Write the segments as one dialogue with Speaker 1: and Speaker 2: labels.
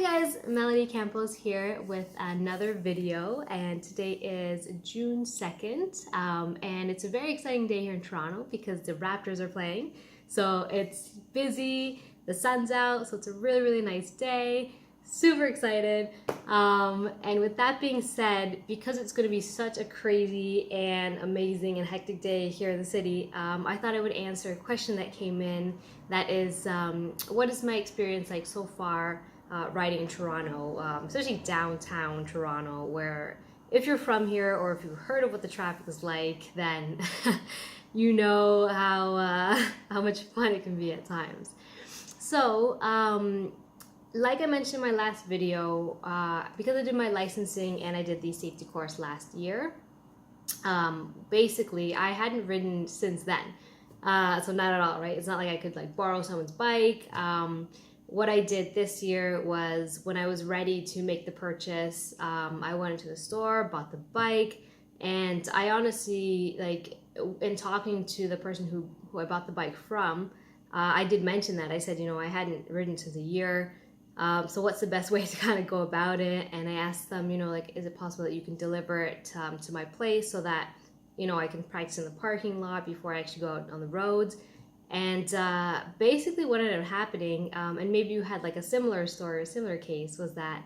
Speaker 1: guys, Melody Campos here with another video, and today is June 2nd, and it's a very exciting day here in Toronto because the Raptors are playing. So it's busy, the sun's out, so it's a really nice day. Super excited. And with that being said, because it's going to be such a crazy and amazing and hectic day here in the city, I thought I would answer a question that came in that is, what is my experience like so far riding in Toronto, especially downtown Toronto, where if you're from here or if you've heard of what the traffic is like, then you know how much fun it can be at times. So, like I mentioned in my last video, because I did my licensing and I did the safety course last year, basically I hadn't ridden since then. So not at all, right? It's not like I could like borrow someone's bike. What I did this year was when I was ready to make the purchase, I went into the store, bought the bike, and I honestly, like, in talking to the person who I bought the bike from, I did mention that. I said, you know, I hadn't ridden since a year, so what's the best way to kind of go about it? And I asked them, you know, like, is it possible that you can deliver it to my place so that, you know, I can practice in the parking lot before I actually go out on the roads? And basically what ended up happening, and maybe you had like a similar story, a similar case, was that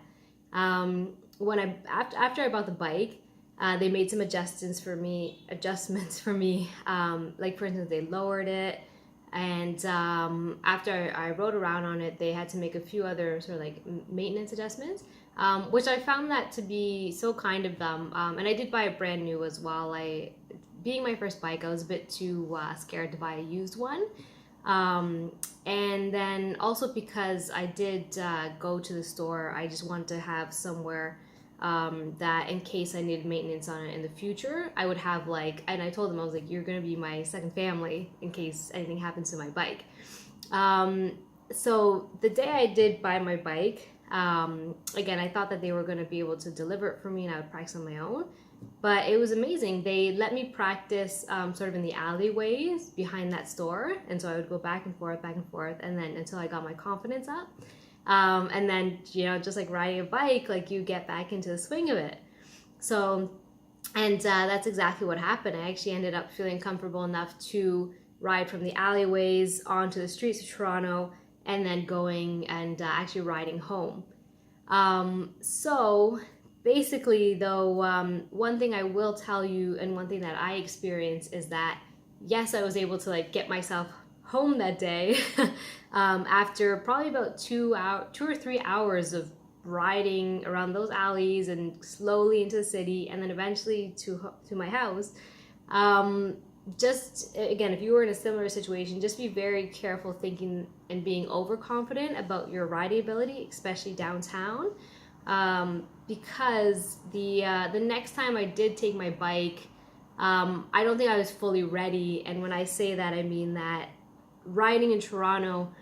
Speaker 1: when after I bought the bike, they made some adjustments for me. Like for instance, they lowered it, and after I rode around on it, they had to make a few other sort of like maintenance adjustments, which I found that to be so kind of them. And I did buy it brand new as well. Being my first bike, I was a bit too scared to buy a used one. And then also because I did go to the store, I just wanted to have somewhere that in case I needed maintenance on it in the future, I would have like, and I told them, I was like, you're going to be my second family in case anything happens to my bike. So the day I did buy my bike, again, I thought that they were going to be able to deliver it for me and I would practice on my own. But it was amazing. They let me practice sort of in the alleyways behind that store. And so I would go back and forth, and then until I got my confidence up. And then, you know, just like riding a bike, like you get back into the swing of it. So, and that's exactly what happened. I actually ended up feeling comfortable enough to ride from the alleyways onto the streets of Toronto and then going and actually riding home. So basically, though, one thing I will tell you, and one thing that I experienced, is that yes, I was able to like get myself home that day after probably about 2 or 3 hours of riding around those alleys and slowly into the city, and then eventually to my house. Just again, if you were in a similar situation, just be very careful thinking and being overconfident about your riding ability, especially downtown. Because the next time I did take my bike, I don't think I was fully ready. And when I say that, I mean that riding in Toronto,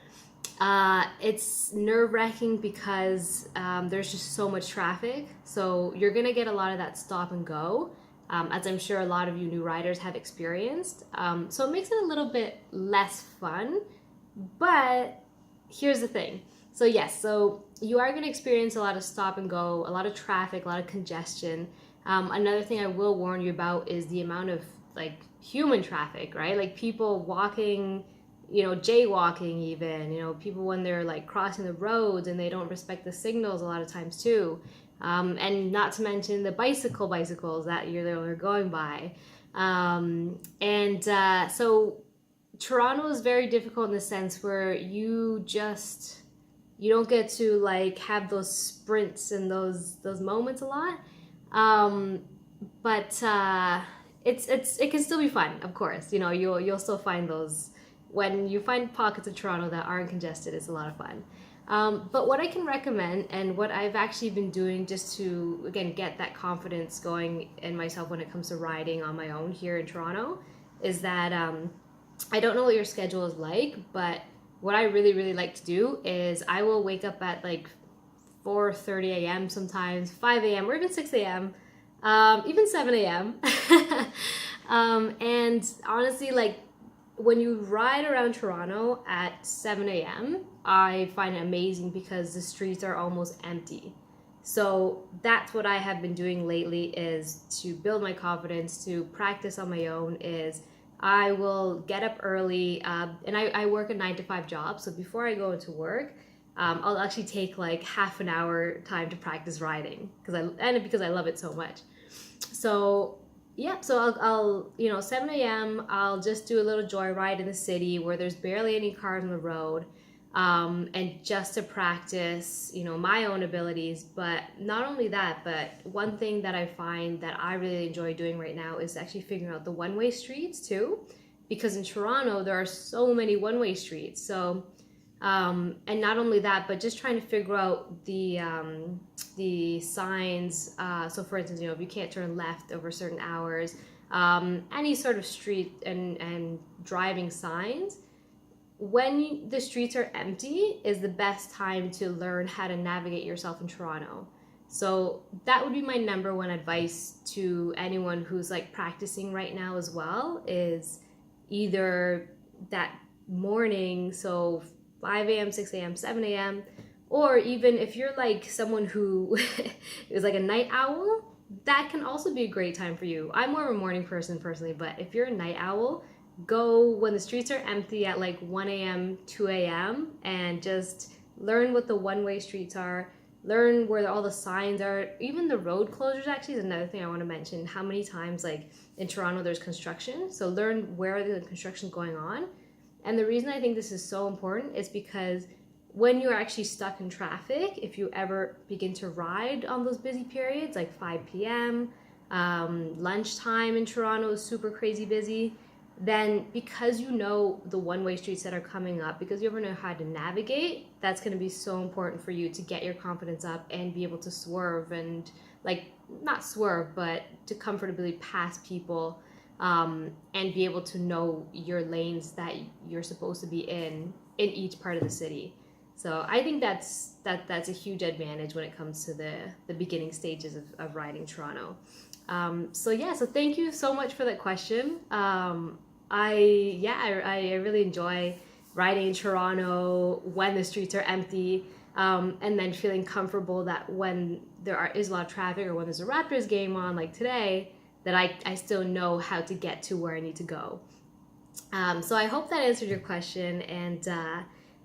Speaker 1: it's nerve-wracking because there's just so much traffic. So you're gonna get a lot of that stop and go, as I'm sure a lot of you new riders have experienced. So it makes it a little bit less fun. But here's the thing. So yes, so you are going to experience a lot of stop and go, a lot of traffic, a lot of congestion. Another thing I will warn you about is the amount of like human traffic, right? Like people walking, you know, jaywalking even, you know, people when they're like crossing the roads and they don't respect the signals a lot of times too. And not to mention the bicycles that you're going by. So Toronto is very difficult in the sense where you don't get to like have those sprints and those moments a lot, but it can still be fun, of course. You know, you'll still find those when you find pockets of Toronto that aren't congested. It's a lot of fun. But what I can recommend and what I've actually been doing just to again get that confidence going in myself when it comes to riding on my own here in Toronto is that I don't know what your schedule is like, but what I really like to do is I will wake up at like 4:30 a.m. sometimes, 5 a.m. or even 6 a.m., even 7 a.m. And honestly, like when you ride around Toronto at 7 a.m., I find it amazing because the streets are almost empty. So that's what I have been doing lately, is to build my confidence, to practice on my own, is I will get up early, and I work a 9 to 5 job. So before I go into work, I'll actually take like half an hour time to practice riding because I love it so much. So yeah, so I'll 7 a.m. I'll just do a little joyride in the city where there's barely any cars on the road, and just to practice, my own abilities. But not only that, but one thing that I find that I really enjoy doing right now is actually figuring out the one-way streets too, because in Toronto there are so many one-way streets. So and not only that, but just trying to figure out the signs. So for instance, if you can't turn left over certain hours, any sort of street and driving signs, when the streets are empty is the best time to learn how to navigate yourself in Toronto. So that would be my number one advice to anyone who's like practicing right now as well, is either that morning, so 5 a.m., 6 a.m., 7 a.m., or even if you're like someone who is like a night owl, that can also be a great time for you. I'm more of a morning person personally, but if you're a night owl, go when the streets are empty at like 1 a.m., 2 a.m., and just learn what the one-way streets are, learn where all the signs are. Even the road closures actually is another thing I want to mention. How many times like in Toronto there's construction, so learn where the construction's going on. And the reason I think this is so important is because when you're actually stuck in traffic, if you ever begin to ride on those busy periods, like 5 p.m., lunchtime in Toronto is super crazy busy, then because you know the one-way streets that are coming up, because you ever know how to navigate, that's going to be so important for you to get your confidence up and be able to swerve and, like, not swerve, but to comfortably pass people, and be able to know your lanes that you're supposed to be in each part of the city. So I think that's a huge advantage when it comes to the beginning stages of riding Toronto. So thank you so much for that question. I really enjoy riding in Toronto when the streets are empty, and then feeling comfortable that when is a lot of traffic or when there's a Raptors game on, like today, that I still know how to get to where I need to go. So I hope that answered your question, and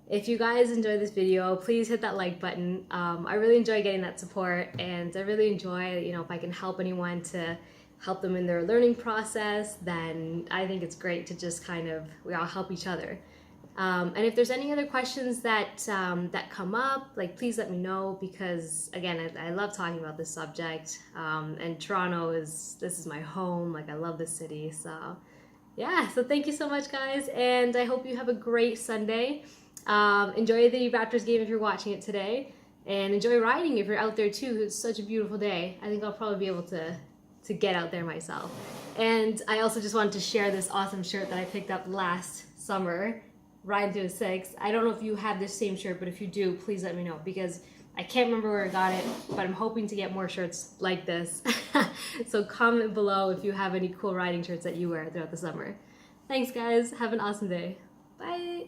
Speaker 1: if you guys enjoyed this video, please hit that like button. I really enjoy getting that support, and I really enjoy, if I can help anyone to help them in their learning process, then I think it's great to just we all help each other. And if there's any other questions that come up, like, please let me know, because again, I love talking about this subject, and Toronto this is my home. Like, I love this city. So yeah, so thank you so much, guys, and I hope you have a great Sunday. Enjoy the Raptors game if you're watching it today, and enjoy riding if you're out there too. It's such a beautiful day. I think I'll probably be able to get out there myself. And I also just wanted to share this awesome shirt that I picked up last summer, Ride Through the Six. I don't know if you have this same shirt, but if you do, please let me know, because I can't remember where I got it, but I'm hoping to get more shirts like this. So comment below if you have any cool riding shirts that you wear throughout the summer. Thanks, guys. Have an awesome day. Bye.